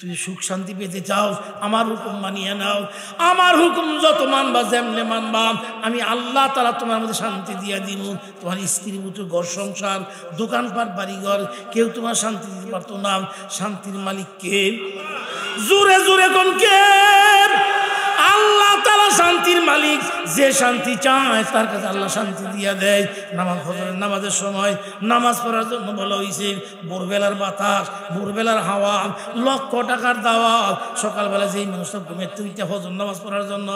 তুই সুখ শান্তি পেতে চাও, আমার হুকুম মানিয়ে নাও। আমার হুকুম যত মানবা, যেমনে মানবা, আমি আল্লাহ তাআলা তোমার মধ্যে শান্তি দিয়ে দিব। তোমার স্ত্রী পুত্র, ঘর সংসার, দোকানপাট, বাড়িঘর, কেউ তোমার শান্তি দিতে পারতো না। শান্তির মালিক কে? জোরে জোরে কোন কে? আল্লাহ তাআলা শান্তির মালিক। যে শান্তি চায় তার কাছে আল্লাহ শান্তি দিয়া দেয়। নামাজের সময় নামাজ পড়ার জন্য বলা হয়েছে। ভোরবেলার বাতাস, ভোরবেলার হাওয়া, লক্ষ টাকার দাওয়াত। সকালবেলা যেই মানুষটা ঘুমের থেকে ফজর নামাজ পড়ার জন্য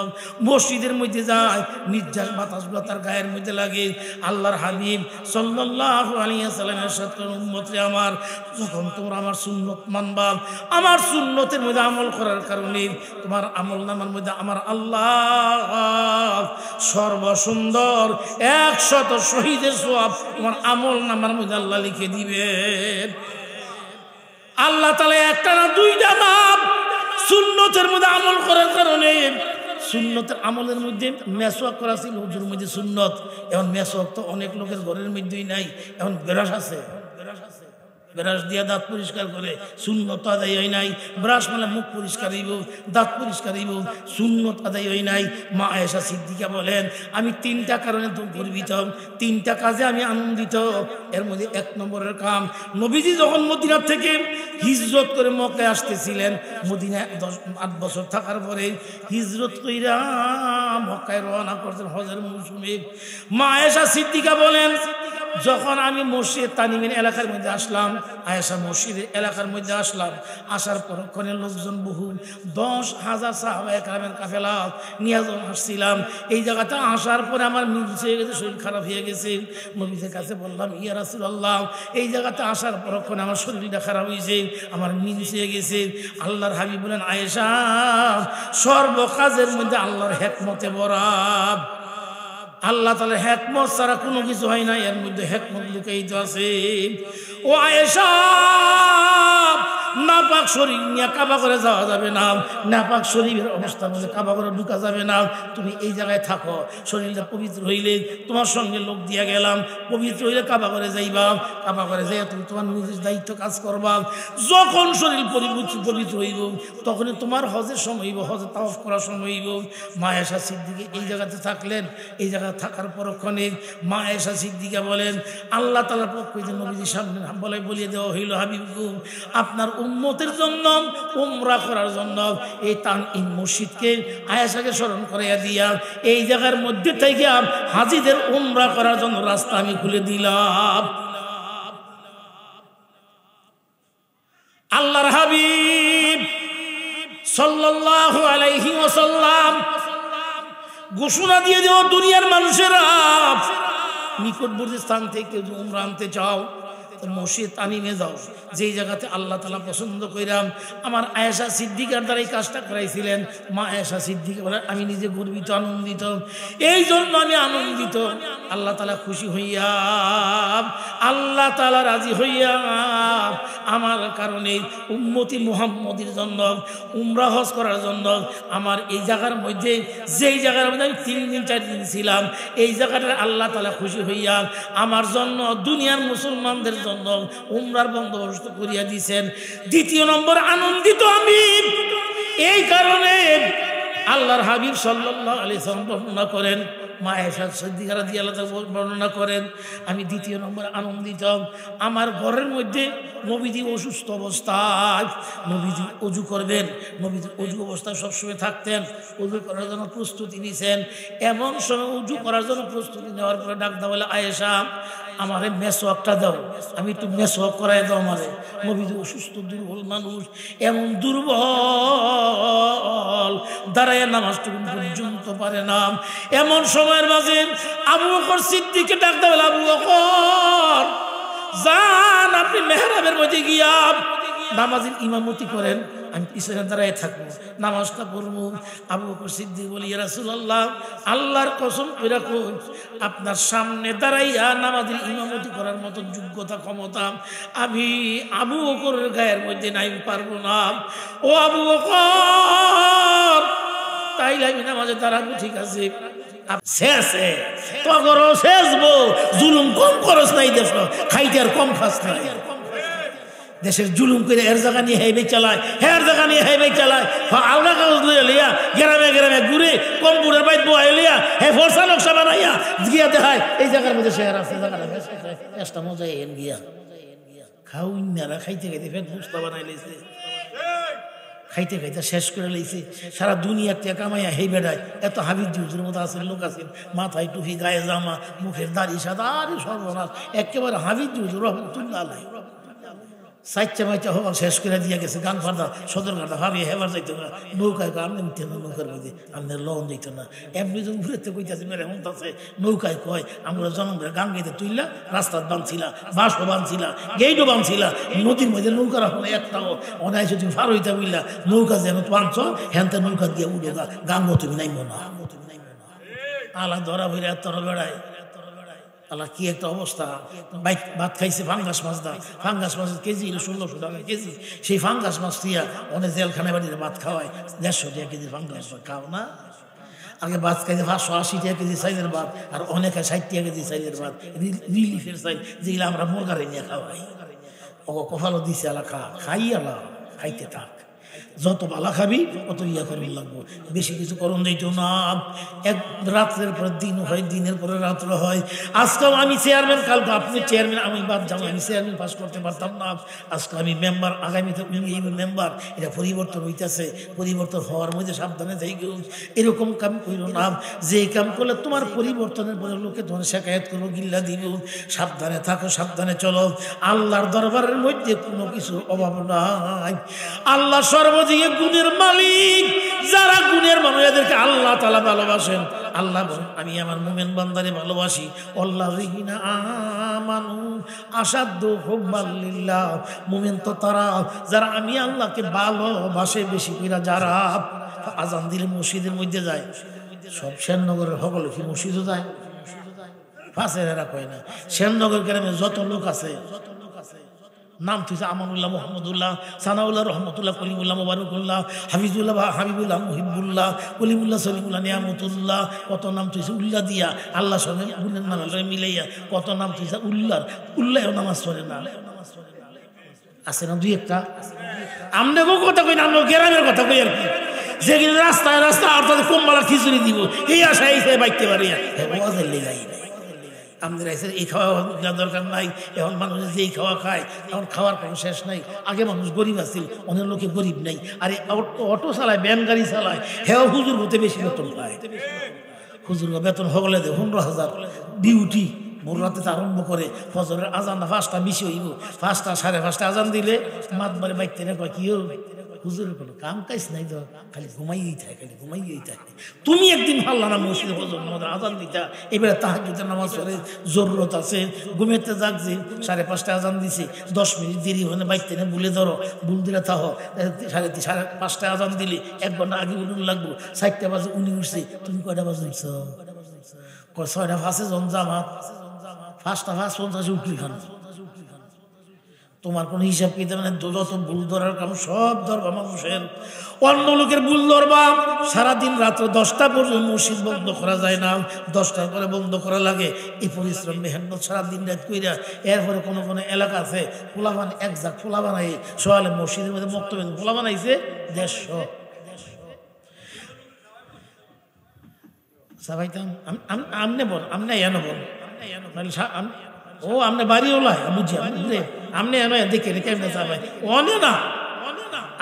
মসজিদের মধ্যে যায়, নির্যাস বাতাসগুলো তার গায়ের মধ্যে লাগে। আল্লাহর হাবিব সাল্লাল্লাহু আলাইহি ওয়াসাল্লামের সাথে উম্মতে আমার, যখন তোমরা আমার সুন্নত মানবা, আমার সুন্নতের মধ্যে আমল করার কারণে তোমার আমল নামার মধ্যে আমার আল্লাহ সর্বসুন্দর 100 শহীদের সওয়াব তোমার আমল নামার মধ্যে আল্লাহ লিখে দিবেন। আল্লাহ তাআলা একটা না দুইটা নাম সুন্নতের মধ্যে আমল করার কারণে। সুন্নতের আমলের মধ্যে মেসওয়াক করা ছিল হুজুর মধ্যে সুন্নত। এখন মেসওয়াক তো অনেক লোকের ঘরের মধ্যেই নাই। এখন ব্রাশ আছে, ব্রাশ দিয়ে দাঁত পরিষ্কার করে, সুন্নত আদায় হয় নাই। ব্রাশ মানে মুখ পরিষ্কার হইব, দাঁত পরিষ্কার হইব, সুন্নত আদায় হয় নাই। মা আয়েশা সিদ্দিকা বলেন, আমি 3টা কারণে তো গর্বিত, 3টা কাজে আমি আনন্দিত। এর মধ্যে 1 নম্বরের কাম, নবীজি যখন মদিনা থেকে হিজরত করে মক্কায় আসতেছিলেন, মদিনায় 8 বছর থাকার পরে হিজরত কইরা মক্কায় রওনা করতেন হজের মৌসুমে। মা আয়েশা সিদ্দিকা বলেন, যখন আমি মসজিদ তানিমের এলাকার মধ্যে আসলাম, আয়েশা মসজিদের এলাকার মধ্যে আসলাম, আসার পর ওখানে লোকজন বহু 10,000 সাহাবায়ে কেরামের কাফেলা নিয়ে আসছিলাম। এই জায়গাতে আসার পরে আমার মিনস হয়ে গেছে, শরীর খারাপ হয়ে গেছে। নবীদের কাছে বললাম, ইয়া রাসূলুল্লাহ, এই জায়গাতে আসার পর ওখানে আমার শরীরটা খারাপ হয়েছে, আমার মিনস হয়ে গেছে। আল্লাহর হাবিব বলেন, আয়েশা, সর্ব কাজের মধ্যে আল্লাহর হিকমতে বরাব। আল্লাহ তাআলা হিকমত ছাড়া কোনো কিছু হয় না, এর মধ্যে হিকমত লুকায়িত আছে। ও আয়েশা, নাপাক শরীর নিয়ে কাবা করে যাওয়া যাবে না, নাপাক শরীরের অবস্থা বলে কাবা করে ঢুকা যাবে না। তুমি এই জায়গায় থাকো, শরীরটা পবিত্র হইলে তোমার সঙ্গে লোক দিয়া গেলাম, পবিত্র হইলে কাবা করে যাইবা, কাবা করে যাই তুমি তোমার নিজের দায়িত্ব কাজ করবা। যখন শরীর পবিত্র হইব তখনই তোমার হজের সময় হইব, হজে তাওয়াফ করার সময় হইব। মা আয়েশা সিদ্দিকা এই জায়গাতে থাকলেন। এই জায়গায় থাকার পরক্ষণে মা আয়েশা সিদ্দিকা বলেন, আল্লাহ তাআলার পক্ষ থেকে নবীজির সামনে বলিয়ে দেওয়া হইল, হাবিবগো, আপনার উম্মতের জন্য উমরা করার জন্য এই তানঈম মসজিদকে আয়েশাকে স্মরণ করাইয়া দিয়া এই জায়গার মধ্যে থেকে হাজীদের উমরা করার জন্য রাস্তা আমি খুলে দিলাম। আল্লাহর হাবিব সাল্লাল্লাহু আলাইহি ওয়াসাল্লাম ঘোষণা দিয়ে দেওয়া, দুনিয়ার মানুষেরা, নিকটবর্তী স্থান থেকে উমরা আনতে চাও, মসজিদ তানিমে যাও, যেই জায়গাতে আল্লাহ তাআলা পছন্দ কইরাম। আমার আয়েশা সিদ্দিকার দ্বারা এই কাজটা করাইছিলেন। মা আয়েশা সিদ্দিকা বলেন, আমি নিজে গর্বিত, আনন্দিত। এই জন্য আমি আনন্দিত, আল্লাহ তাআলা খুশি হইয়া, আল্লাহ তাআলা রাজি হইয়া আমার কারণে উম্মতি মুহাম্মদের জন্য উমরা হজ করার জন্য আমার এই জায়গার মধ্যে, যেই জায়গার মধ্যে আমি 3 দিন 4 দিন ছিলাম, এই জায়গাটা আল্লাহ তাআলা খুশি হইয়া আমার জন্য, দুনিয়ার মুসলমানদের জন্য উমরার বন্দোবস্ত করিয়া দিয়েছেন। 2 নম্বর আনন্দিত আমি এই কারণে, আল্লাহর হাবিব সাল্লাল্লাহু আলাইহি ওয়াসাল্লাম বর্ণনা করেন, মা আয়েশা সিদ্দিকা রাদিয়াল্লাহু তাআলা বর্ণনা করেন, আমি 2 নম্বর আনন্দিত, আমার ঘরের মধ্যে নবীজি অসুস্থ অবস্থায়, নবীজি ওযু করবেন, নবীজি ওযু অবস্থায় সবসময় থাকতেন, ওযু করার জন্য প্রস্তুতি নিছেন। এমন সময় ওযু করার জন্য প্রস্তুতি নেওয়ার পরে ডাক দাও, বলে, আয়েশা, আমারে মেসওয়াকটা দাও, আমি একটু মেসওয়াক করাই দাও আমারে। নবীজি অসুস্থ, দুর্বল মানুষ, এমন দুর্বল, দাঁড়ায় নামাজটুকু পর্যন্ত পারে না। এমন সময়ের মাঝে আবু বকর সিদ্দিককে ডাক দাও, আবু বকর, যান আপনি মেহরাবের মধ্যে গিয়া নামাজের ইমামতি করেন, আমি পিছনে দাঁড়ায় থাকবো, নামাজটা পড়বো। আবু বকর সিদ্দিক বলি, ইয়া রাসূলুল্লাহ, আল্লাহর কসম করে কই, আপনার সামনে দাঁড়াইয়া নামাজের ইমামতি করার মতো যোগ্যতা ক্ষমতা আমি আবু বকরের গায়ের মধ্যে নাই, পারবো না। ও আবু বকর, তাইলে আমি নামাজে দাঁড়াবো, ঠিক আছে, শেষে তো করো, শেষবো, জুলুম কম খরচ নাই, দেশ খাইতে আর কম খাস নাই। দেশের জুলুম করে এর জায়গা নিয়ে হেবে চালায়, হের জায়গা নিয়ে হেবে চালায়, আলগা কাগজ লইয়া লিয়া গ্রামে গ্রামে ঘুরে কম্পিউটার বাইত বহাই লিয়া হে ফরসা নকশা বানাইয়া গিয়া দেখায় এই জায়গার মধ্যে শেয়ার আছে, জায়গাটা একটা মজা এন গিয়া খাউইনারা খাইতে খাইতে ফের বুঝতে বানাই লাইছে, খাইতে খাইতে শেষ করে লাইছে। সারা দুনিয়ার থেকে কামাইয়া হেই বেড়ায়। এত হাবিজ জুজুর মতো আছেন লোক আছেন, মাথায় টুপি, গায়ে জামা, মুখের দাড়ি সাদা, আরে সর্বনাশ একেবারে হাবিজ জুজুর রহমতুল্লাহ আলাইহি। সাইচ্চা মাইচা হওয়া শেষ করে দিয়ে গেছে, গান ফার্দা সদরঘাটা ভাবি হেবার যাইতো না, নৌকায় আপনি উঠতে না, নৌকার মধ্যে আপনার লন যাইতো না। এমনি যখন ঘুরেতে কইতেছে মেরে এমন আছে নৌকায় কয় আমরা জনম গান গাইতে তুইলা রাস্তার বাঁধছিলা, বাঁশও বাঁধছিলা, গেইটও বাঁধছিলা, নদীর মধ্যে নৌকা রাখো একটাও অনায়াসে তুমি ফার হইতে বুঝলা, নৌকা যেন বাঁধছ হ্যানতে নৌকা দিয়ে উঠে গাঙ্গ তুমি নাইব না। আলা ধরা ভরে তোরা বেড়ায়, আল্লাহ কি একটা অবস্থা। ভাত খাইছে ফাঙ্গাস মাছ দা, ফাঙ্গাস মাছের কেজি 1600 টাকা কেজি। সেই ফাঙ্গাস মাছ দিয়া অনেক জেলখানায় বাড়িতে ভাত খাওয়ায় 150 টাকা কেজি ফাঙ্গাস খাও না। আগে ভাত খাইছে 580 টাকা কেজি সাইজের ভাত, আর অনেকে 60 টাকা কেজি সাইজের ভাত, রিলিফের সাইজ যেগুলো আমরা মুরগারে নিয়ে খাওয়াই। ও কপালও দিছে আলা খা, খাই আলা খাইতে থাক, যত বালা খাবি অত ইয়া করুন লাগবো, বেশি কিছু করণ দিত না। এক রাত্রের পর দিন হয়, দিনের পরে রাত্র হয়। আজকাল আমি চেয়ারম্যান, কালকে আপনি চেয়ারম্যান, আমি বাদ যাবো, আমি চেয়ারম্যান পাস করতে পারতাম না, আজকে আমি মেম্বার, আগামীতে উনি মেম্বার। এটা পরিবর্তন হইতেছে, পরিবর্তন হওয়ার মধ্যে সাবধানে যাই গেল। এরকম কাম করো না, যে কাম করলে তোমার পরিবর্তনের পরে লোকে তোমার শেখায়ত করবো, গিল্লা দিব। সাবধানে থাকো, সাবধানে চলো। আল্লাহর দরবারের মধ্যে কোনো কিছুর অভাব নাই। আল্লাহ সর্বদিকে গুণের মালিক। যারা গুণের মানুষ এদেরকে আল্লাহ তাআলা ভালোবাসেন। আল্লাহ আমি আমার মুমিন বান্দারে ভালোবাসি। আল্লাযিনা আমানু আশাদ্দু হুব্বান লিল্লাহ। মুমিন তো তারা যারা আমি আল্লাহকে ভালোবাসে বেশি করে। যারা আজান দিলে মসজিদের মধ্যে যায়, সব শ্যামনগরের সকলে কি মসজিদও যায়? ফাঁসের এরা কয় না। শ্যামনগর গ্রামে যত লোক আছে, নাম তুইছে আমানুল্লাহ, মোহাম্মদুল্লাহ, সানাউল্লাহ, রহমতুল্লাহ, কলিমুল্লাহ, মোবারকুল্লাহ, হাফিজুল্লাহ, হাবিবুল্লাহ, মুহিবুল্লাহ, কলিমুল্লাহ, সলিমুল্লাহ, নিয়ামতুল্লাহ, কত নাম তুইছে উল্লাহ দিয়া। আল্লাহ সঙ্গে গুণের নাম মিলাইয়া কত নাম তুইছে উল্লাহ। উল্লাহ নামাজ পড়ে না, আছে না দুই একটা। আমনে কথা কই না, আমরা গ্রামের কথা কই আর কি। যেদিন রাস্তায় রাস্তায় আর তাদের কমবালা খিচুড়ি দিব, এই আশা এই বাইতে পারি ওয়াজের লেগাই নাই। আমাদের এই খাওয়া দরকার নাই। এখন মানুষ যেই খাওয়া খায়, এখন খাওয়ার কোনো শেষ নাই। আগে মানুষ গরিব আছিল, অনেক লোকে গরিব নাই। আর অটো চালায়, ব্যান গাড়ি চালায়, হেও হুজুর হতে বেশি বেতন পায়। হুজুর বেতন হগলে দেয় 15,000 ডিউটি। ভোর রাতে আরম্ভ করে ফজরের আজান 5টা বেশি হইব, 5টা 5:30 আজান দিলে মাত মারে বাইতে না কয় কি হুজুরের কোনো কাম কাজ নাই তো, খালি ঘুমাইয়েই থাকে, খালি ঘুমাইয়েই থাকে। তুমি একদিন ভাল্লা না মসজিদে ফজর নামাজের আজান দিতা, এবারে তাহাজ্জুদের নামাজ পড়ে জরুরত আছে, ঘুমেতে জাগছে 5:30 আজান দিছে, 10 মিনিট দেরি হলে বাইতে না ভুলে ধরো, ভুল দিলে তাহ 5:30 আজান দিলে 1 ঘন্টা আগে উঠুন লাগবো। 4টা বাজে উনি উঠছে, তুমি কয়টা বাজে উঠছ? 6টা 5 জন জামাত, 5টা 5:50 উঠলি খান। তোমার কোন হিসাব কিতাব মানে যত ভুল ধরার কাম সব ধরবা মানুষের। অন্য লোকের ভুল ধরবা। সারাদিন রাত্র 10টা পর্যন্ত মসজিদ বন্ধ করা যায় না, 10টার পরে বন্ধ করা লাগে। এই পরিশ্রম মেহনত সারাদিন রাত কইরা। এরপরে কোনো কোনো এলাকা আছে পোলাবান একজাক পোলা বানাই সকালে মসজিদের মধ্যে বক্তব্য পোলা বানাইছে 150। সাবাইতাম আমনে বল, আমনে এনো বল, ও আমনে বাড়িও লাই বুঝি আমনে এনো দেখে কেমনে চাবাই অনে না,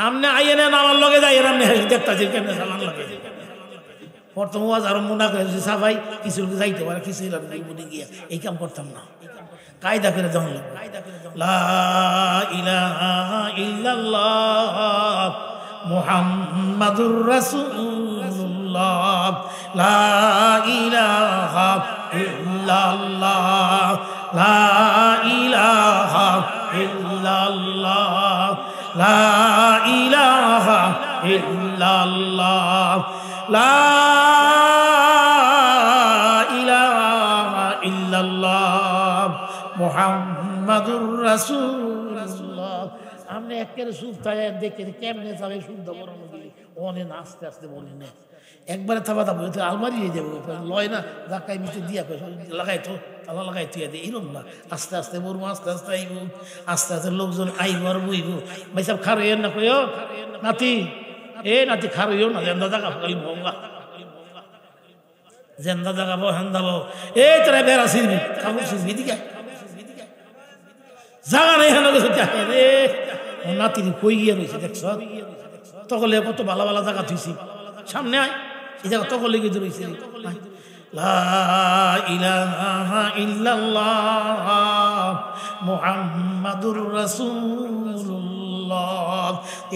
আমনে আইয়ে নেন আমার লগে যাই আমনে দেখতাছি কেমনে চালান লাগে। প্রথম ওয়াজ আরম্ভ না করে সাবাই কিছু যাইতে পারে, কিছু বুঝে গিয়া এই কাম করতাম না। কায়দা করে যাওয়া লাগবে। লা ইলাহা ইল্লাল্লাহ মুহাম্মাদুর রাসূলুল্লাহ, লা ইলাহা ইল্লাল্লাহ, লা ইলাহা ইল্লাল্লাহ, লা ইলাহা ইল্লাল্লাহ, লা ইলাহা ইল্লাল্লাহ মুহাম্মাদুর রাসূলুল্লাহ। আমরা একের সুখ তাই দেখে কেমনে যাবে শুদ্ধ বরণ দিলি অনেক আস্তে আস্তে বলি না একবারে থাবা থাকবো আলমারি হয়ে যাবো লয় না ধাক্কায় মিশে দিয়া লাগাইতো তালা লাগাই তুই দে এরকম না আস্তে আস্তে বলবো আস্তে আস্তে আইব আস্তে আস্তে লোকজন আইব আর বইব ভাই সব খারো না কইও নাতি নাতি খারো না জেন্দা জাগা খালি ভঙ্গা জেন্দা জাগাবো হেন্দাবো তোরা বেড়া ছিড়বি কাপড় ছিড়বি দিকে জাগা নাই হেন গেছে রে নাতির কই গিয়ে রয়েছে দেখছ তকলে কত ভালো ভালো জায়গা থুইছি সামনে আয় এই জায়গা তকলে গিয়ে রয়েছে লা ইলাহা ইল্লাল্লাহ মুহাম্মাদুর রাসূলুল্লাহ।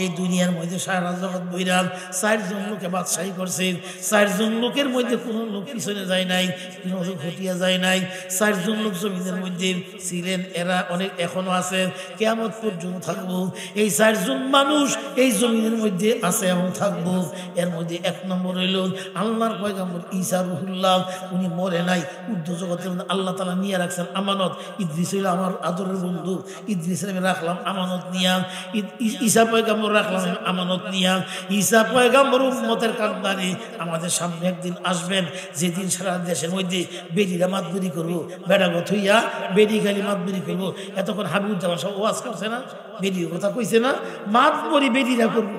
এই দুনিয়ার মধ্যে সারা জগৎ বৈরাম 4 জন লোকে বাদশাহী করছেন 4 জন লোকের মধ্যে কোনো লোক পিছনে যায় নাই কোনো লোক হটিয়া যায় নাই 4 জন লোক জমিনের মধ্যে ছিলেন এরা অনেক এখনো আছে কিয়ামত পর্যন্ত থাকবো এই 4 জন মানুষ এই জমিনের মধ্যে আছে এবং থাকবো এর মধ্যে 1 নম্বর হইল আল্লাহর পয়গম্বর ঈসা রুহুল্লাহ উনি মরে নাই উর্দু জগতের মধ্যে আল্লাহ তাআলা নিয়ে রাখছেন আমানত ইদ্রিস হইল আমার আদরের বন্ধু ইদ্রিসের আমি রাখলাম আমানত নিয়া ঈসা পয়গম্বর রাখলাম আমানত নিয়া ঈসা পয়গম্বর উম্মতের কান্দারি আমাদের সামনে একদিন আসবেন যেদিন সারা দেশের মধ্যে বেডিরা মাতবুরি করবো বেড়া গথইয়া বেডি খালি মাতবুরি করবো এতক্ষণ হাবিবুজ্জামান সব ওয়াজ করছে না বেডির কথা কইছে না মাতবুরি বেডিরা করবো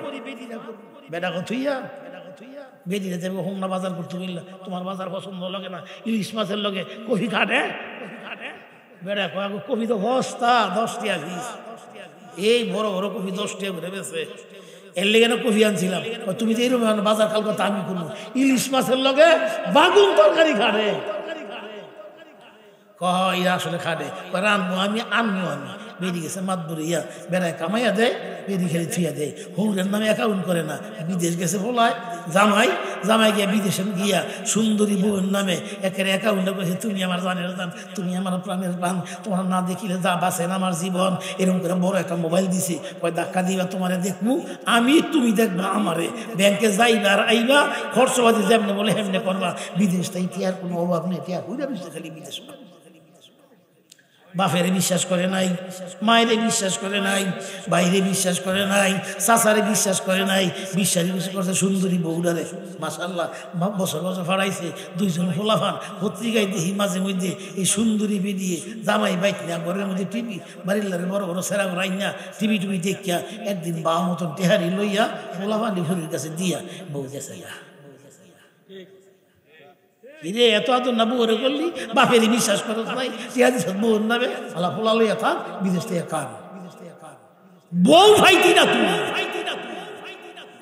বেড়া গথইয়া বেদিরে যাবে হোমনা বাজার করতে বললা তোমার বাজার পছন্দ লাগে না ইলিশ মাছের লগে কফি খাটে বেড়া কয় কফি তো সস্তা 10 টাকা পিস এই বড় বড় কফি 10 টাকা করে বেছে এর লেগে না কফি আনছিলাম তুমি তো এরকম বাজার কাল কথা আমি করবো ইলিশ মাছের লগে বাগুন তরকারি খাটে কয় আসলে খাটে রানবো আমি আনবো আমি বেরিয়ে গেছে মাতবুরি ইয়া বেড়ায় কামাইয়া দেয় বেরিয়ে খেলে থুইয়া দেয় হৌরের নামে অ্যাকাউন্ট করে না বিদেশ গেছে বলায় জামাই গিয়া বিদেশে গিয়া সুন্দরী বউয়ের নামে একেবারে অ্যাকাউন্টে করেছে তুমি আমার জানের জান তুমি আমার প্রাণের প্রাণ তোমার না দেখিলে যা বাঁচেন আমার জীবন এরকম করে বড় একটা মোবাইল দিছে কয় ধাক্কা দিবা তোমারে দেখবো আমি তুমি দেখবা আমারে ব্যাংকে যাইবা আর আইবা খরচবাদি যেমনি বলে হেমনে করবা বিদেশ তাই টিয়ার কোনো অভাব নেই টিয়ার হইরা বিদেশে খালি বিদেশ বাপেরে বিশ্বাস করে নাই মায়েরে বিশ্বাস করে নাই বাইরে বিশ্বাস করে নাই চাচারে বিশ্বাস করে নাই বিশ্বাস করছে সুন্দরী বউডারে মাশাআল্লাহ বছর বছর ফাড়াইছে 2 জন ফোলাফান পত্রিকায় দেখি মাঝে মধ্যে এই সুন্দরী বেরিয়ে জামাই বাইক না ঘরের মধ্যে টিভি বাড়ির লাগে বড় বড় সেরা রাই না টিভি দেখিয়া একদিন বাবা মতন টেহারি লইয়া ফোলাফানি ঘরের কাছে দিয়া বউ গেছে রে এত আদর না বউরে করলি বাপেরই বিশ্বাস করো নাই টিয়া দিস বউর নামে আল্লাহ ফোলা লইয়া থাক বিদেশ থেকে কান বউ ভাইতি না তুমি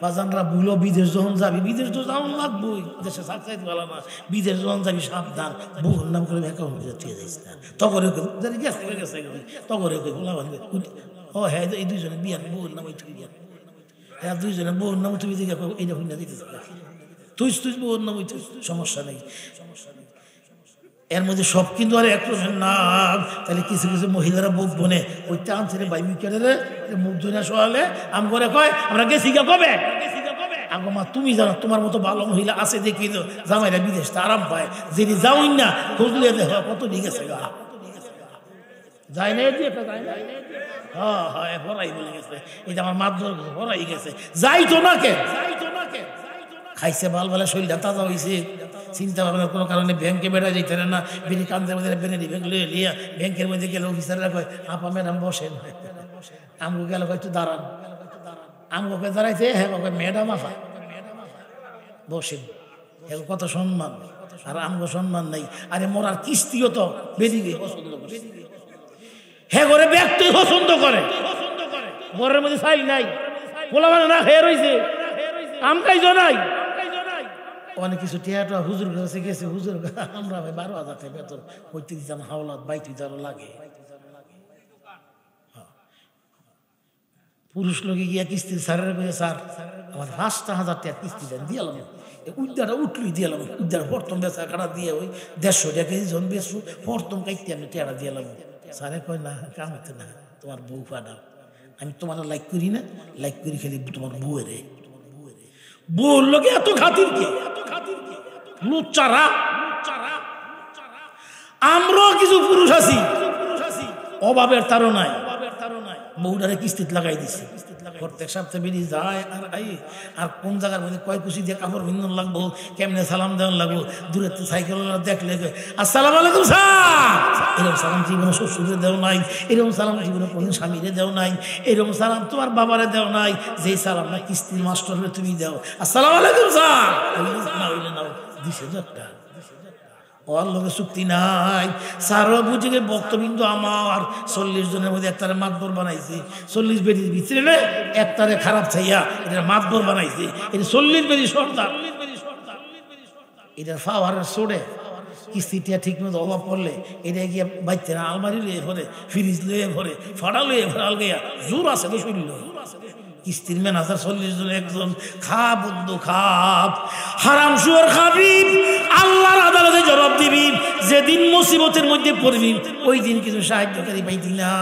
বাজানরা বুলো বিদেশ যখন যাবি বিদেশ তো যাওয়ার লাগবই দেশে সাকসাইতে ভালো না বিদেশ যখন যাবি সাবধান বউর নাম করে অ্যাকাউন্ট করে তুই যাইস না তগরে গেছে তগরে ফোলা বান্ধবে ও হ্যাঁ এই 2 জনের বিয়ান বউর নাম তুই বিয়ান হ্যাঁ 2 জনের বউর নাম তুমি দেখে এইটা হইনা দিতে তুই বউর নাম সমস্যা নেই এর মধ্যে সব কিন্তু আর একরকমের নাম তাহলে কিছু কিছু মহিলারা বুক বনে ওইটা আনছে রে বাইমি কেড়ে রে মুখ ধরে শোয়ালে আম করে কয় আমরা গেছি গা কবে আগো মা তুমি জানো তোমার মতো ভালো মহিলা আছে দেখি তো জামাইরা বিদেশ তা আরাম পায় যদি যাওই না খুঁজলে দেখো কত ঠিক আছে গা যায় না হ্যাঁ ভরাই বলে গেছে এটা আমার মাধ্যম ভরাই গেছে যাইতো না কে খাইছে ভাল ভালো শরীরটা তাজা হয়েছে চিন্তা ভাবনার কোনো কারণে ব্যাংকে বেড়া যেতে না বেরি কান্দের মধ্যে বেড়ে ব্যাংক লিয়ে লিয়া ব্যাংকের মধ্যে গেলে অফিসাররা কয় আপা ম্যাডাম বসেন আমগো গেল একটু দাঁড়ান আমগোকে দাঁড়াইছে হ্যাঁ ম্যাডাম আপা বসেন হ্যাঁ কত সম্মান আর আমগো সম্মান নাই আরে মরার কিস্তিও তো বেরিয়ে পছন্দ করে হ্যাঁ করে ব্যক্তি পছন্দ করে ঘরের মধ্যে চাই নাই বলা মানে না খেয়ে রয়েছে আমকাই জনাই অনেক কিছু টিয়াটা হুজুর কাছে গেছে হুজুর আমরা ভাই 12,000 টাকা বেতন হইতে দিতাম হাওলাত 22,000 লাগে পুরুষ লোকে গিয়া কিস্তি সারের কাছে স্যার আমার 5,000 টাকা কিস্তি দেন দিয়ালাম উদ্যাটা উঠলই দিয়ালাম উদ্যার প্রথম বেচা কাটা দিয়ে ওই 150 টাকা কেজি জন বেচু প্রথম কাইতে আমি টেয়ারা দিয়ালাম স্যারে কয় না কাম হইতে না তোমার বউ পাঠাও আমি তোমার লাইক করি না লাইক করি খালি তোমার বউয়েরে বউর লোকে এত খাতির কে লুচ্চারা আমরাও কিছু পুরুষ আছি অভাবের তাড়নায় বউডারে কিস্তিতে লাগাই দিছে প্রত্যেক সপ্তাহে বেরিয়ে যায় আর আর কোন জায়গার মধ্যে কয় কুচি দিয়ে কাপড় বিন্দন লাগবো, কেমনে সালাম দেওয়ান লাগবো, দূরের তো সাইকেল দেখলে আসসালামু আলাইকুম স্যার, এরকম সালাম জীবনে শ্বশুরে দেও নাই, এরকম সালাম জীবনে কোনদিন স্বামীরে দেও নাই, এরকম সালাম তোমার বাবারে দেও নাই, যেই সালাম না কিস্তির মাস্টারে তুমি দেও আসসালামু আলাইকুম স্যার, না হইলে নাও 20,000 টাকা। ওর লোকের চুক্তি নাই। সারও বুঝে গে বক্তবিন্দু আমার 40 জনের মধ্যে একটারে মাতবর বানাইছে, 40 বেরির ভিতরে একটারে খারাপ চাইয়া এটা মাতবর বানাইছে, এটা 40 বেরি সর্দার, এটা ফাওয়ারের সোড়ে কিস্তিটা ঠিক মতো অভাব পড়লে এটা গিয়ে বাইতে না, আলমারি লয়ে ভরে, ফ্রিজ লয়ে ভরে, ফাড়া লয়ে ভরে, আলগাইয়া জোর আছে তো শরীর কিস্তির ম্যানেজার 40 জন একজন খা বন্ধু খাপ হারাম শুয়োর খাবি, আল্লাহর আদালতে জবাব দিবি, যেদিন মুসিবতের মধ্যে পড়বি ওই দিন কিছু সাহায্যকারী পাইতি না,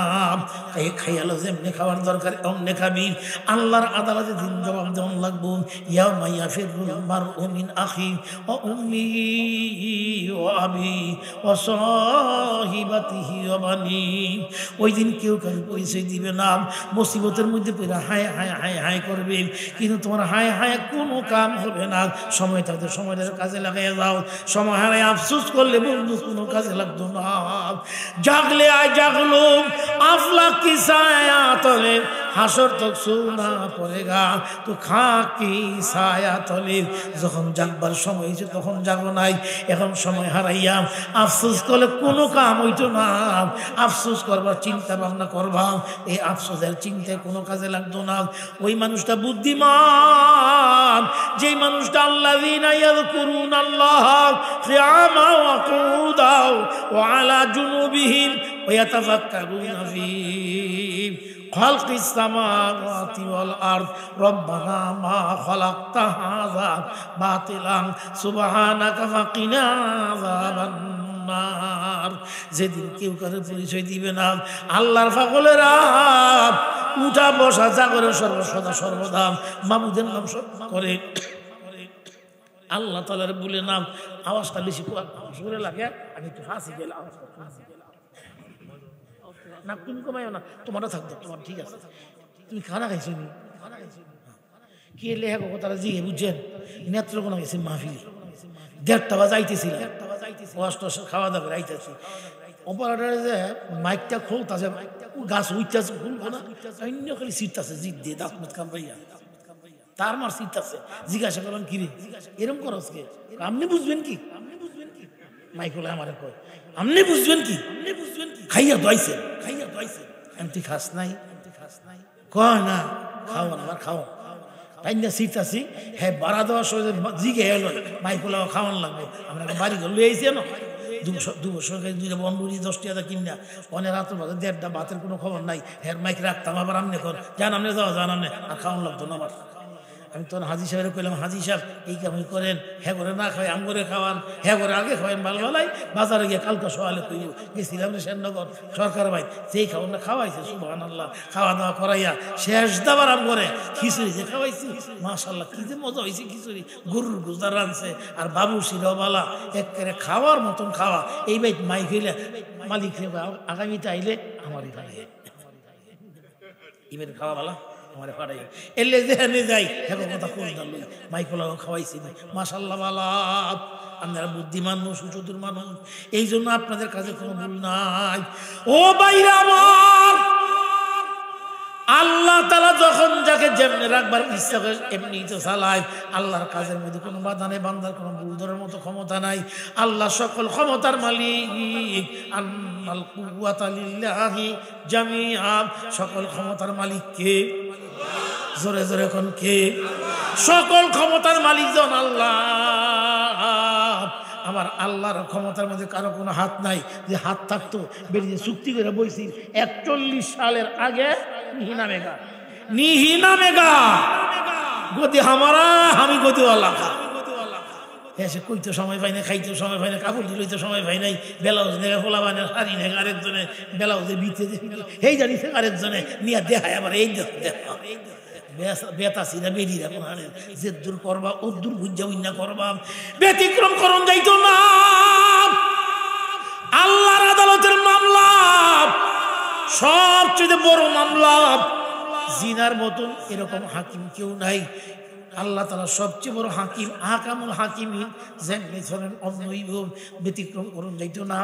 তাই খাইয়ালো যেমনি খাওয়ার দরকার অমনে খাবি, আল্লাহর আদালতে দিন জবাব দেওয়ান লাগবো। ইয়াউমা ইয়াফিরুল মারউ মিন আখি ওয়া উম্মিহি ওয়া আবি ওয়া সাহিবাতিহি ওয়া বানি, ওই দিন কেউ কারো পরিচয় দিবে না, মুসিবতের মধ্যে পড়ে হায় হায় হায় হায় করবে, কিন্তু তোমার হায় হায় কোনো কাম হবে না, সময় থাকতে সময়টার কাজে লাগাইয়া যাও, সময় হারায় আফসোস করলে বন্ধু কোনো কাজে লাগতো না, জাগলে আয় জাগলো আফলা কি ছায়া তলে হাসর তক সোনা পড়েগা তো খা কি ছায়া তলে, যখন জাগবার সময় হয়েছে তখন জাগো নাই, এখন সময় হারাইয়া আফসোস করলে কোনো কাম হইতো না, আফসোস করবার চিন্তা ভাবনা করবা, এই আফসোসের চিন্তায় কোনো কাজে লাগতো না। ওই মানুষটা বুদ্ধিমান, যেই মানুষটা আল্লাযীনা ইয়াযকুরুনাল্লাহ কিয়ামান ওয়া কুউদান ওয়া আলা জুনুবিহিম ওয়া ইয়াতাফাক্কারুনা ফী খালকিস সামাওয়াতি ওয়াল আরদ রব্বানা মা খালাকতা হাযা বাতিলান সুবহানাকা ফাকিনা আযাবান নার, যেদিন কেউ কারো পরিচয় দিবে না, আল্লাহর পাগলেরা উঠা বসা জাগরে সর্বসদা সর্বদা মাবুদের নাম করে, আল্লাহ তাআলার বলে নাম, আওয়াজটা বেশি জোরে লাগে, আমি একটু হাসি গেলাম, না তুমি কমাইও না, তোমারও থাকতো, তোমার ঠিক আছে, তুমি খানা খাইছো নি, কে লেখা কথাটা জিগে বুঝছেন, নেত্রকোনা গেছি মাহফিল 1:30 বাজে আইতেছিল, খাওয়া দাওয়া করে আইতেছি, অপারেটরে যে মাইকটা খোলতাছে, গাছ উঠতেছে খুলবো না, অন্য খালি সিটতাছে জিদ দিয়ে দাঁত মত কামড়াইয়া, তার মার সিটতাছে, জিজ্ঞাসা করলাম কিরে এরকম করস কে, আপনি বুঝবেন কি, মাইকলে আমার কয় আপনি বুঝবেন কি, খাইয়া দোয়াইছেন, তুই খাস নাই, কয় না খাও না, আবার খাও তাই না সিটতাছি, হ্যাঁ বাড়া দেওয়ার সময় জিগে এলো মাইকলা খাওয়ান লাগবো, আমরা বাড়ি ঘর লয়ে আইছি না 2 বছর 2টা বন্ধুরি 10 টাকা কিনা, অনেক রাত্র বাজে 1:30 ভাতের কোনো খবর নাই, হ্যাঁ মাইক রাখতাম, আবার আমনে কর জান আমনে যাওয়া জান আমনে, আর খাওয়ান লাগতো না আমার, আমি তখন হাজি সাহেবের কইলাম হাজি সাহেব এই কামই করেন, হ্যাঁ করে না খাওয়াই আম করে খাওয়ান, হ্যাঁ করে আগে খাওয়াই ভালোভালাই, বাজারে গিয়ে কালকা সকালে কইব গেছিলাম শ্যামনগর সরকার ভাই, সেই খাওয়ান না খাওয়াইছে সুবহানাল্লাহ, খাওয়া দাওয়া করাইয়া শেষ দাবার আম করে খিচুড়ি যে খাওয়াইছি, মাশাআল্লাহ কি যে মজা হয়েছে, খিচুড়ি গরুর গুজার রানছে আর বাবু শিরবালা একেবারে খাওয়ার মতন খাওয়া, এই ভাই মাই খেলে মালিক আগামীতে আইলে আমারই খাওয়াই, এবার খাওয়া ভালা আমার ফাটাই এলে যেখানে যাই এখন কথা কোন লই মাইকলাও খাওয়াইছি মাশাআল্লাহ বালা, আপনারা বুদ্ধিমান মানুষ, সুচতুর মানুষ, এই জন্য আপনাদের কাছে কোনো ভুল নাই। ও বাইরা আমার, আল্লাহ তাআলা যখন যাকে যেমনি রাখবার ইচ্ছা করে এমনি তো চালায়, আল্লাহর কাজের মধ্যে কোনো বাধা নেই, বান্দার কোনো ভুল ধরার মতো ক্ষমতা নাই, আল্লাহ সকল ক্ষমতার মালিক, আন্নাল কুওয়াতা লিল্লাহি জামিআ, সকল ক্ষমতার মালিক কে, জোরে জোরে কোন কে, সকল ক্ষমতার মালিক জন আল্লাহ, আমার আল্লাহর ক্ষমতার মধ্যে কারো কোনো হাত নাই, যে হাত থাকতো বেরিয়ে চুক্তি করে বইছি 41 সালের আগে নিহিনা মেগা গদি হামারা আমি গদি আল্লাহ, এসে কইতে সময় পাই না, খাইতে সময় পাই না, কাপড় লইতে সময় পাই নাই, ব্লাউজ নেগে ফোলা বানে শাড়ি নেগে আরেকজনে ব্লাউজে বিতে এই জানিছে আরেকজনে নিয়ে দেখায়, আবার এই বেতাছি না বেরিয়ে যে দূর করবা ও দূর বুঝা বুঝা করবা, ব্যতিক্রম করণ যাইতো না, আল্লাহর আদালতের মামলা সবচেয়ে বড় মামলা জিনার মতন এরকম হাকিম কেউ নাই। আল্লাহ তাআলা সবচেয়ে বড় হাকিম, আহকামুল হাকিমিন। যেমনি ধরেন অন্যইব ব্যতিক্রম করুন যাইতো না।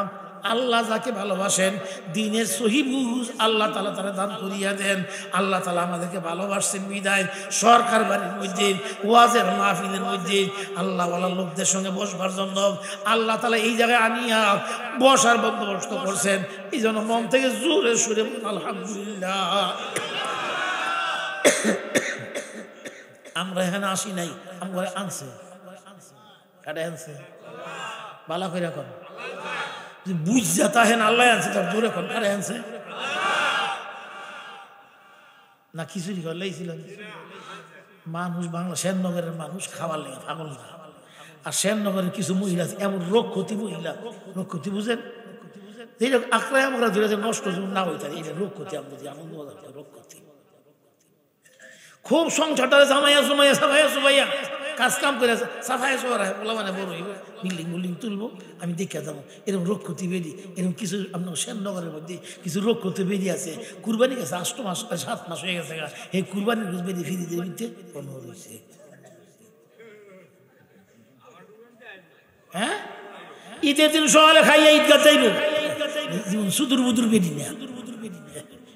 আল্লাহ যাকে ভালোবাসেন দিনের সহি বুঝ আল্লাহ তাআলা তারা দান করিয়া দেন। আল্লাহ তাআলা আমাদেরকে ভালোবাসছেন বিদায় সরকার বাড়ির মধ্যে ওয়াজের মাহফিলের মধ্যে আল্লাহওয়ালা লোকদের সঙ্গে বসবার জন্য আল্লাহ তাআলা এই জায়গায় আনিয়া বসার বন্দোবস্ত করছেন। এই জন্য মন থেকে জোরে সুরে আলহামদুলিল্লাহ। আমরা এখানে আসি নাই, আমরা আনছে কাটা আনছে বালা করে এখন বুঝ যাতা হেন আল্লাহ আনছে তার জোরে এখন কারে আনছে না খিচুড়ি করে লেগেছিল। মানুষ বাংলা শ্যামনগরের মানুষ খাবার লেগে পাগল না। আর শ্যামনগরের কিছু মহিলা আছে এমন রোগ ক্ষতি মহিলা, রোগ ক্ষতি বুঝেন এইটা আঁকড়ায় আমরা ধরে নষ্ট না হইতে এটা রোগ ক্ষতি। আমরা যদি আনন্দ রোগ ক্ষতি খুব সংসারটারে জামাইয়া জমাইয়া সাফাইয়া সুবাইয়া কাজ কাম করে সাফাইয়া সোয়ারায় বলা মানে বড় বিল্ডিং বিল্ডিং তুলবো আমি দেখে যাবো। এরকম রোগ ক্ষতি বেরি এরকম কিছু আপনার শ্যামনগরের মধ্যে কিছু রোগ ক্ষতি বেরি আছে। কুরবানি গেছে 8 মাস 7 মাস হয়ে গেছে। এই কুরবানির রোজ বেরি ফিরিদের মধ্যে অনুরোধ হয়েছে। হ্যাঁ ঈদের দিন সকালে খাইয়া ঈদগাহ যাইব সুদূর বুদুর বেরি না।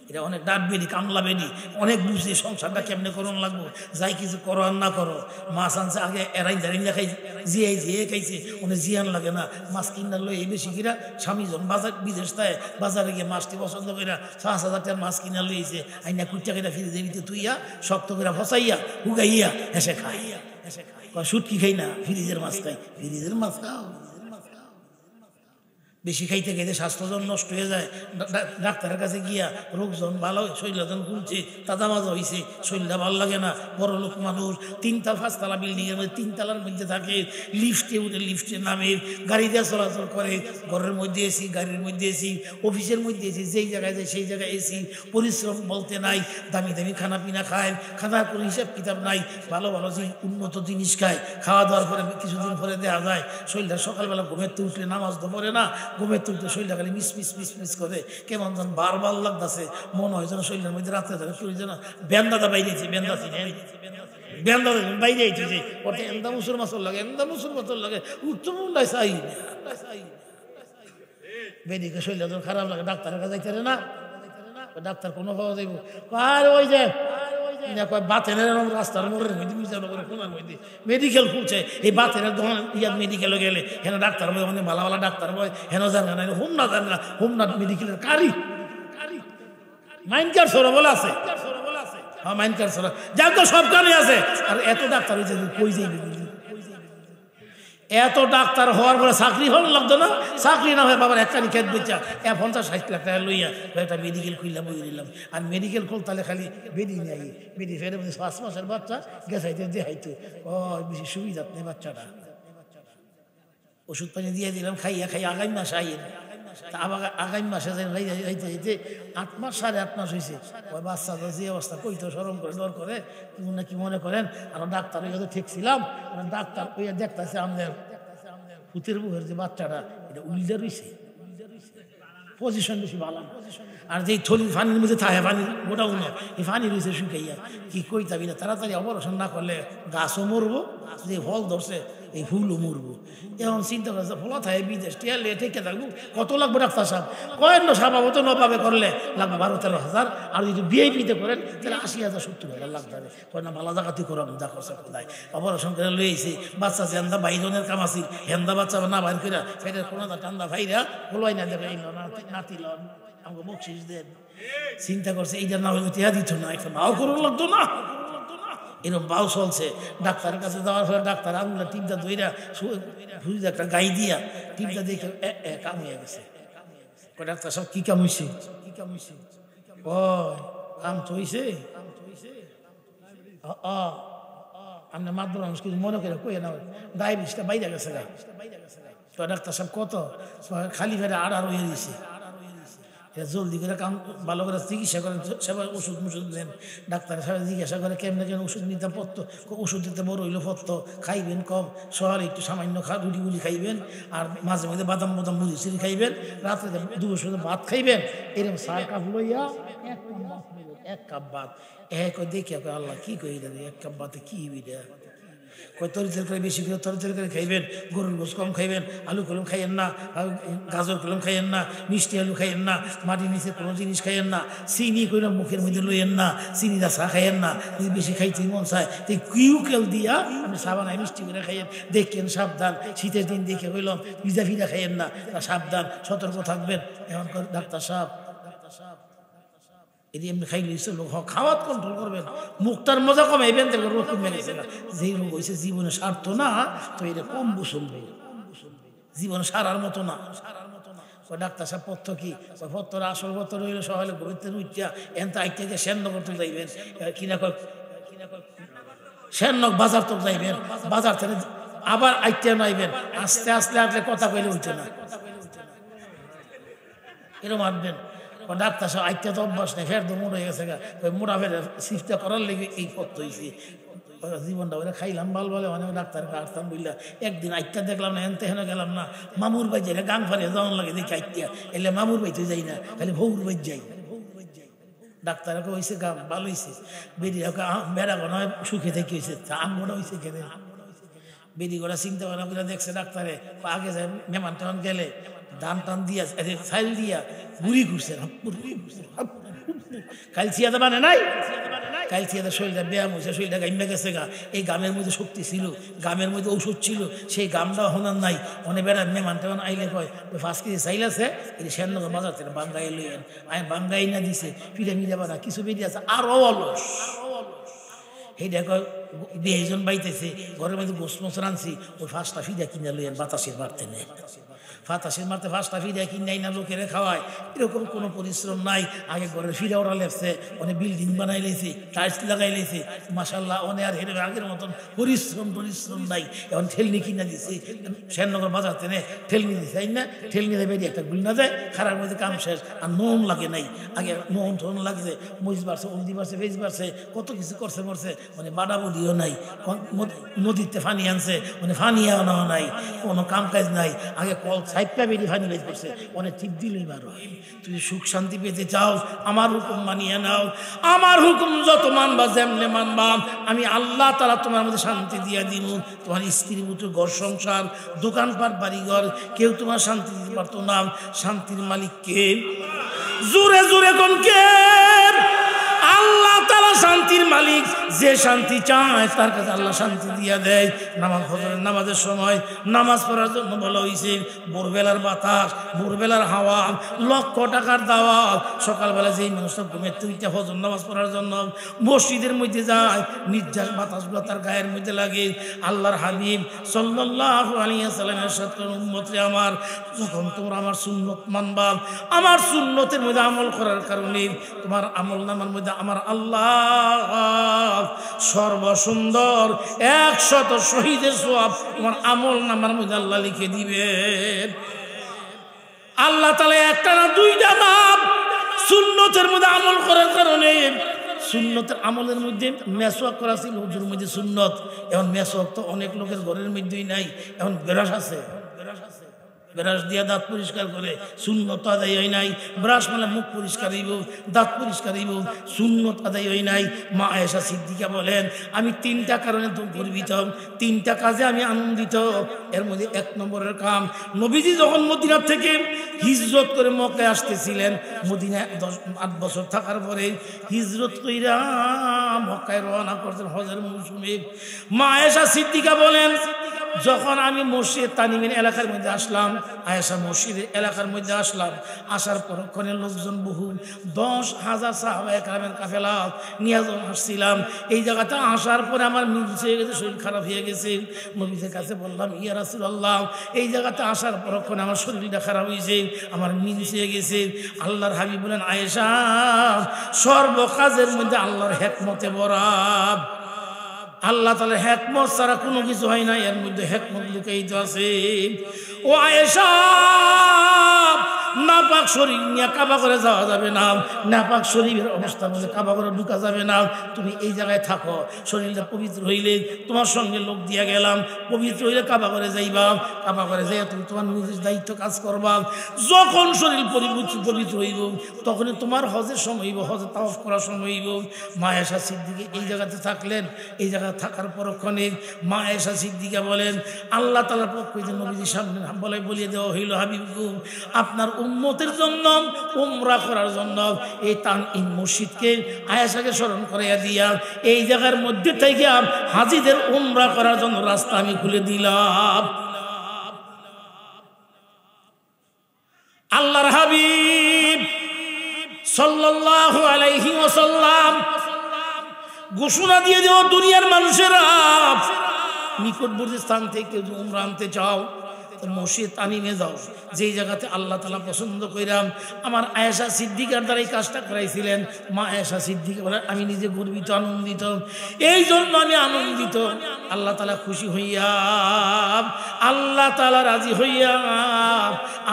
এটা অনেক ডাট বেরি কামলা বেরি অনেক বুঝে সংসারটা কেমনে করন লাগবো। যাই কিছু করো আর না করো মাছ আনছে আগে এরাই জারি না খাইছে জিয়াই জিয়ে খাইছে অনেক জিয়ান লাগে না। মাছ কিনার লই এই বেশি কিনা স্বামী জন বাজার বিদেশ তাই বাজারে গিয়ে মাছটি পছন্দ করে 5,000 টাকার মাছ কিনা লইছে আইনা কুইটা কেটা ফিরে দেবিতে তুইয়া শক্ত করে ফসাইয়া হুগাইয়া এসে খাইয়া সুটকি খাই না ফ্রিজের মাছ খাই। ফ্রিজের মাছ খাও বেশি খাইতে খাইতে স্বাস্থ্যজন নষ্ট হয়ে যায়। ডাক্তারের কাছে গিয়া রোগজন ভালো শরীরজন খুলছে তাজা মাজা হয়েছে শরীরটা ভালো লাগে না। বড় লোক মানুষ 3 তলা 5 তলা বিল্ডিং এর মধ্যে 3 তলার মধ্যে থাকে লিফটে উঠে লিফটে নামে গাড়ি দিয়ে চলাচল করে। ঘরের মধ্যে এসি গাড়ির মধ্যে এসি অফিসের মধ্যে এসি যেই জায়গায় যায় সেই জায়গায় এসি পরিশ্রম বলতে নাই। দামি দামি খানা পিনা খায় খানার কোনো হিসাব কিতাব নাই। ভালো ভালো যে উন্নত জিনিস খায় খাওয়া দাওয়ার পরে কিছুদিন পরে দেওয়া যায় শরীরটা সকালবেলা ঘুমের তো উঠলে নামাজ তো পড়ে না। ঘুমের তুলতে শরীরটা খালি মিস মিস মিস মিস করে কেমন যেন বারবার লাগতেছে। মনে হয় যেন শরীরের মধ্যে রাত্রে ধরে শরীর যেন বেন্দাটা বাইরেছে বেন্দা চিনেন বেন্দা বাইরে আইতেছে ওটা এন্দা মুসুর মাছর লাগে এন্দা মুসুর মাছর লাগে উত্তম উল্লাই চাই বেদিকে শরীরটা যখন খারাপ লাগে ডাক্তারের কাছে যাইতে না। ডাক্তার কোনো পাওয়া যাইব আর ওই যে বাতেনের রাস্তার মোড়ের মধ্যে কোনার মধ্যে মেডিকেল খুলছে। এই বাতেনের দোকান ইয়ার মেডিকেলে গেলে হেন ডাক্তার বয় অনেক ভালো ভালো ডাক্তার বয় হেন জান না হোমনা জান না হোমনা মেডিকেলের কারি মাইনকার সরা বলে আছে। হ্যাঁ মাইনকার সরা যার তো সব কানে আছে। আর এত ডাক্তার হয়েছে কই যাইবে এত ডাক্তার হওয়ার পরে চাকরি হল লাগতো না। চাকরি না হয় বাবার একখানি খেত বেচা 50-60 লাখ টাকা লইয়া একটা মেডিকেল খুললাম বই দিলাম। আর মেডিকেল খুল তাহলে খালি বেডি নিয়ে বেডি ফেরে 5 মাসের বাচ্চা গেছাইতে দেখাইতো ও বেশি সুবিধা নেই বাচ্চাটা। ওষুধ পানি দিয়ে দিলাম খাইয়া খাইয়া আগামী মাসে আইয়ে তা আবার আগামী মাসে যাইতে যাইতে 8 মাস 8.5 মাস হয়েছে। ওই বাচ্চা যে অবস্থা কইতো সরম করে ডর করে নাকি মনে করেন। আর ডাক্তার হয়ে ঠেকছিলাম ডাক্তার ওই দেখতেছে আমাদের পুতের বুকের যে বাচ্চাটা এটা উল্টে রয়েছে পজিশন বেশি ভালো। আর যেই থলির পানির মধ্যে থাকে পানির গোটা উনো এই পানি রয়েছে শুকাইয়া কি কইতাবি না। তাড়াতাড়ি অপারেশন না করলে গাছও মরবো যে ফল ধরছে এই ফুলও মরবো। এখন চিন্তা করছে ফলা থাকে বিদেশ টিয়ালে ঠেকে থাকবো কত লাগবে ডাক্তার সাহেব কয়েন না স্বভাবত নভাবে করলে লাগবে 12-13 হাজার। আর যদি বিআইপিতে করেন তাহলে 80,000-70,000 লাগবে। কয় না ভালো জায়গাতে করাম যা করছে কোথায় অপারেশন করে লইয়েছি বাচ্চা হেন্দা বাইজনের কাম আসি হেন্দা বাচ্চা না বাইর করে ফেরের কোনো ঠান্ডা ভাইরা বলাই না দেবে এই নাতি লন আমাকে বকশিস দেন। চিন্তা করছে এইটা না হলে টিয়া দিত না একটা নাও করুন লাগতো না। এরকম বাউ চলছে। ডাক্তারের কাছে যাওয়ার পরে ডাক্তার আঙুলা টিপটা ধইরা ফুলটা একটা গাই দিয়া টিপটা দেখে কাম হয়ে গেছে। ডাক্তার সব কি কাম হয়েছে ও কাম তো হয়েছে আপনার মাধ্যম মানুষ কিছু মনে করে কই না ডায়াবেটিসটা বাইরে গেছে গা। ডাক্তার সাহেব কত খালি ফেরে আড়ার হয়ে দিয়েছে এটা জলদি করে কাম ভালো করে চিকিৎসা করেন, সেবা ওষুধ মুষুধ দেন। ডাক্তারের সাথে জিজ্ঞাসা করে কেমনে কেন ওষুধ নিতে পড়তো, ওষুধ দিতে বড় হইলো পড়তো, খাইবেন কম, সকালে একটু সামান্য রুটি গুলি খাইবেন, আর মাঝে মাঝে বাদাম বাদাম মুড়ি চুরি খাইবেন, রাত্রে দুপুর সময় ভাত খাইবেন। এরকম 4 কাপ লইয়া 1 কাপ ভাত দেখি আল্লাহ কি কই 1 কাপ ভাতে কি বিটা কয় তরিতর করে বেশি করে তরিতর করে খাইবেন, গরুর গোস কম খাইবেন, আলু কলম খাইয়েন না, গাজর কলম খাইয়েন না, মিষ্টি আলু খাইয়েন না, মাটির নিচে কোনো জিনিস খাইয়েন না, চিনি করে মুখের মধ্যে লইয়েন না, চিনি দা চা খাইয়েন না, যদি বেশি খাইতে মন চায় তাই কিউকেল দিয়া আপনি চা বানায় মিষ্টি করে খাইয়েন। দেখেন সাবধান, শীতের দিন দেখে হইলাম ভিজা ভিজা খাইয়েন না, সাবধান সতর্ক থাকবেন। এখন ডাক্তার সাহেব এটি এমনি খাইলে লোক খাওয়াত কন্ট্রোল করবেন, মুখটার মজা কমাইবেন, দেখবেন রোগ কমে গেছে না। যেই রোগ হয়েছে জীবনে সারতো না, তো এটা কম চলবে, জীবনে সারার মতো না। ডাক্তার সাহেব পথ্য কি পত্র, আসল পত্র হইলে সকালে ঘুরতে উঠিয়া এন তো আইতে গিয়ে শ্যান্ন করতে যাইবেন, কিনা শ্যান্নক বাজার তো যাইবেন, বাজার থেকে আবার আইতে নাইবেন, আস্তে আস্তে আসলে কথা কইলে উঠে না, এরকম আনবেন। ডাক্তার সাহেব আইতে তো অভ্যাস নেই, ফের তো মোড় হয়ে গেছে, মোড়া ফের সিফটা করার লেগে এই পথ হয়েছে। জীবনটা ওরা খাইলাম ভাল বলে অনেক ডাক্তারকে আসতাম বুঝলা, একদিন আইটা দেখলাম না, এনতে হেন গেলাম না, মামুর বাই যাই গান ফারিয়ে যাওয়ান লাগে দেখি আইটিয়া, এলে মামুর বাড়িতে যাই না, খালি ভৌর বাই যাই। ডাক্তারকে হয়েছে গাম ভালো হয়েছে, বেরিয়ে বেড়া গোনা সুখে থেকে হয়েছে, আমগোনা হয়েছে কেন বেরি গোড়া চিন্তা ভাবনা করে দেখছে ডাক্তারে, আগে যায় মেহমান টেমান গেলে দান টান দিয়া সাইল দিয়া ঘুরি ঘুরছে, কাল ছিয়াদা মানে নাই, কাল ছিয়াদা শরীরটা ব্যায়াম হয়েছে, শরীরটা গাইমে গেছে গা, এই গামের মধ্যে শক্তি ছিল, গামের মধ্যে ঔষধ ছিল, সেই গামটা হনার নাই। অনেক বেড়া মেহমান টেমান আইলে কয় ওই 5 কেজি চাইল আছে, এই শ্যানগর বাজার থেকে বাঙ্গাই লইয়েন, আমি বাঙ্গাই না দিছে পিঠা মিঠা বানা কিছু বেরিয়ে আছে, আরো অলস সেইটা কয় 20 জন বাইতেছে, ঘরের মধ্যে গোস মোস রানছি, ওই 5টা ফিডা কিনে লইয়েন, বাতাসের মারতে নেই, বাতাসের মারতে 5টা ফিডা কিনে না লোকের খাওয়ায়, এরকম কোনো পরিশ্রম নাই। আগে ঘরের ফিরা ওরা লেপছে, অনেক বিল্ডিং বানাই লেছে, টাইলস লাগাই লেছে, মাসাল্লাহ অনেক আর হেরে আগের মতন পরিশ্রম নাই। এখন ঠেলনি কিনা দিছে, শ্যানগর বাজার থেকে ঠেলনি দিছে, তাই না, ঠেলনি দেবে একটা গুল না দেয়, খারাপ মধ্যে কাম শেষ, আর নোন লাগে নাই। আগে নোন টোন লাগছে, মরিচ বাড়ছে, হলদি বাড়ছে, ভেজ বাড়ছে, কত কিছু করছে মরছে, মানে বাড়া বলিও নাই, নদীতে ফানি আনছে, মানে ফানি আনাও নাই, কোনো কাম কাজ নাই। আগে কল সাইপটা বেরিয়ে ফানি বেজ করছে, অনেক ঠিক দিলই মারো। তুমি সুখ শান্তি পেতে চাও, আমার হুকুম মানিয়ে নাও, আমার হুকুম যত মানবা যেমনে মানবা, আমি আল্লাহ তাআলা তোমার মধ্যে শান্তি দিয়া দিব। তোমার স্ত্রী পুত্র ঘর সংসার দোকানপাট বাড়িঘর কেউ তোমার শান্তি দিতে পারতো না। শান্তির মালিক কে? জোরে জোরে কোন কে? আল্লাহ তাআলা শান্তির মালিক। যে শান্তি চায় তার কাছে আল্লাহ শান্তি দিয়া দেয়। নামাজের সময় নামাজ পড়ার জন্য বলা হয়েছে, ভোরবেলার বাতাস, ভোরবেলার হাওয়া, লক্ষ টাকার দাওয়াত। সকালবেলা যেই মানুষটা ঘুমের তুইটা ফজর নামাজ পড়ার জন্য মসজিদের মধ্যে যায়, নির্যাস বাতাসগুলো তার গায়ের মধ্যে লাগে। আল্লাহর হাবিব সাল্লাল্লাহু আলাইহি ওয়াসাল্লামের সাথে উম্মতে আমার, যখন তোমরা আমার সুন্নত মানবা, আমার সুন্নতের মধ্যে আমল করার কারণে তোমার আমল নামার মধ্যে আমার আল্লাহ সর্বসুন্দর 100 শহীদের সওয়াব তোমার আমল নামার মধ্যে আল্লাহ লিখে দিবেন। আল্লাহ তাআলা একটা না দুইটা নাম সুন্নতের মধ্যে আমল করার কারণে, সুন্নতের আমলের মধ্যে মেসওয়াক করা ছিল হুজুর মধ্যে সুন্নত। এখন মেসওয়াক তো অনেক লোকের ঘরের মধ্যেই নাই, এখন ব্রাশ আছে, ব্রাশ দিয়ে দাঁত পরিষ্কার করে, সুন্নত আদায় হয় নাই। ব্রাশ মানে মুখ পরিষ্কার হইব, দাঁত পরিষ্কার হইব, সুন্নত আদায় হয় নাই। মা আয়েশা সিদ্দিকা বলেন, আমি 3টা কারণে তো গর্বিত, 3টা কাজে আমি আনন্দিত। এর মধ্যে 1 নম্বরের কাম, নবীজি যখন মদিনা থেকে হিজরত করে মক্কায় আসতেছিলেন, মদিনায় 8 বছর থাকার পরে হিজরত কইরা মক্কায় রওনা করতেন হজের মৌসুমে। মা আয়েশা সিদ্দিকা বলেন, যখন আমি মসজিদ তানিমের এলাকার মধ্যে আসলাম, আয়েশা মসজিদের এলাকার মধ্যে আসলাম, আসার পরক্ষণে লোকজন বহু 10,000 সাহাবায়ে কেরামের কাফেলা নিয়ে আসছিলাম। এই জায়গাতে আসার পরে আমার মিনস হয়ে গেছে, শরীর খারাপ হয়ে গেছে। নবীদের কাছে বললাম, ইয়া রাসূলুল্লাহ, এই জায়গাতে আসার পরক্ষণে আমার শরীরটা খারাপ হয়েছে, আমার মিনস হয়ে গেছে। আল্লাহর হাবিব বলেন, আয়েশা, সর্ব কাজের মধ্যে আল্লাহর হিকমতে বরাব। আল্লাহ তাআলা হিকমত ছাড়া কোনো কিছু হয় না, এর মধ্যে হিকমত লুকায়িত আছে। ও আয়েশা, নাপাক শরীর নিয়ে কাবা করে যাওয়া যাবে না, নাপাক শরীরের অবস্থা বলে কাবা করে ঢুকা যাবে না। তুমি এই জায়গায় থাকো, শরীরটা পবিত্র হইলে তোমার সঙ্গে লোক দিয়া গেলাম, পবিত্র হইলে কাবা করে যাইবা, কাবা করে যাই তুমি তোমার নিজের দায়িত্ব কাজ করবা। যখন শরীর পবিত্র হইব তখনই তোমার হজের সময় হইব, হজে তাওয়াফ করার সময় হইব। মা আয়েশা সিদ্দিকা এই জায়গাতে থাকলেন। এই জায়গায় থাকার পরক্ষণে মা আয়েশা সিদ্দিকা বলেন, আল্লাহ তাআলার পক্ষ হইতে নবীজির সামনে বলিয়ে দেওয়া হইল, হাবিবগো আপনার উম্মতের জন্য উমরা করার জন্য এই তানঈম মসজিদকে আয়েশাকে স্মরণ করাইয়া দিয়া এই জায়গার মধ্যে থেকে হাজিদের উমরা করার জন্য রাস্তা আমি খুলে দিলাম। আল্লাহর হাবিব সাল্লাল্লাহু আলাইহি ওয়াসাল্লাম ঘোষণা দিয়ে দেওয়া দুনিয়ার মানুষেরা, নিকটবর্তী স্থান থেকে উমরা আনতে চাও মসজিদ তানঈমে যাও, যেই জায়গাতে আল্লাহ তাআলা পছন্দ কইরাম। আমার আয়েশা সিদ্দিকার দ্বারা এই কাজটা করাইছিলেন। মা আয়েশা সিদ্দিকা বলেন, আমি নিজে গর্বিত, আনন্দিত, এই জন্য আমি আনন্দিত। আল্লাহ তাআলা খুশি হইয়া, আল্লাহ তাআলা রাজি হইয়া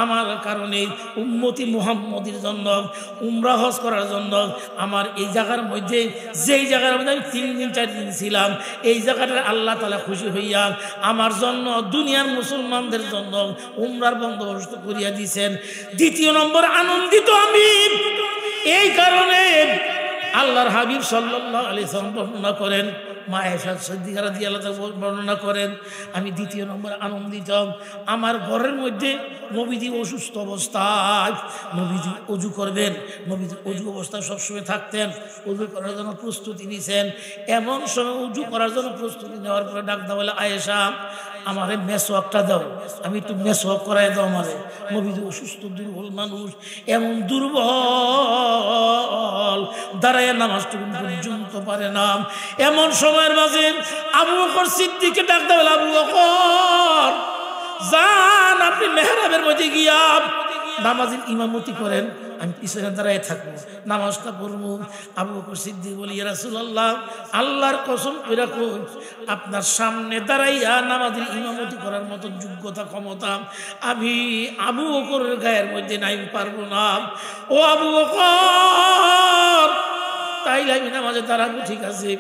আমার কারণে উম্মতি মুহাম্মদের জন্য উমরা হজ করার জন্য আমার এই জায়গার মধ্যে, যেই জায়গার মধ্যে আমি 3 দিন 4 দিন ছিলাম, এই জায়গাটা আল্লাহ তাআলা খুশি হইয়া আমার জন্য দুনিয়ার মুসলমানদের জন্য উমরার বন্দোবস্ত করিয়া দিয়েছেন। দ্বিতীয় নম্বর আনন্দিত আমি এই কারণে, আল্লাহর হাবিব সাল্লাল্লাহু আলাইহি ওয়াসাল্লাম বর্ণনা করেন, মা আয়েশা সিদ্দিকা রাদিয়াল্লাহু তাআলা বর্ণনা করেন, আমি দ্বিতীয় নম্বর আনন্দিত আমার ঘরের মধ্যে নবীজি অসুস্থ অবস্থায় নবীজি অজু করবেন, নবীজি অজু অবস্থায় সবসময় থাকতেন, অজু করার জন্য প্রস্তুতি নিছেন। এমন সময় অজু করার জন্য প্রস্তুতি নেওয়ার পরে ডাক দাও, বলে আয়েশা আমারে মেসওয়াকটা দাও, আমি একটু মেসওয়াক করাই দাও আমারে। নবীজি অসুস্থ দুর্বল মানুষ, এমন দুর্বল দাঁড়ায় নামাজটুকু পর্যন্ত পারে না। এমন সময়ের মাঝে আবু বকর সিদ্দিককে ডাক দাও, আবু বকর যান আপনি মেহরাবের মধ্যে গিয়া নামাজের ইমামতি করেন, আমি পিছনে দাঁড়ায় থাকবো, নামাজটা পড়বো। আবু বকর সিদ্দিক বলি, ইয়া রাসূলুল্লাহ আল্লাহর কসম করে কই আপনার সামনে দাঁড়াইয়া নামাজের ইমামতি করার মতো যোগ্যতা ক্ষমতা আমি আবু বকরের গায়ের মধ্যে নাই, পারবো না। ও আবু বকর তাইলে আমি নামাজে দাঁড়াবো, ঠিক আছে।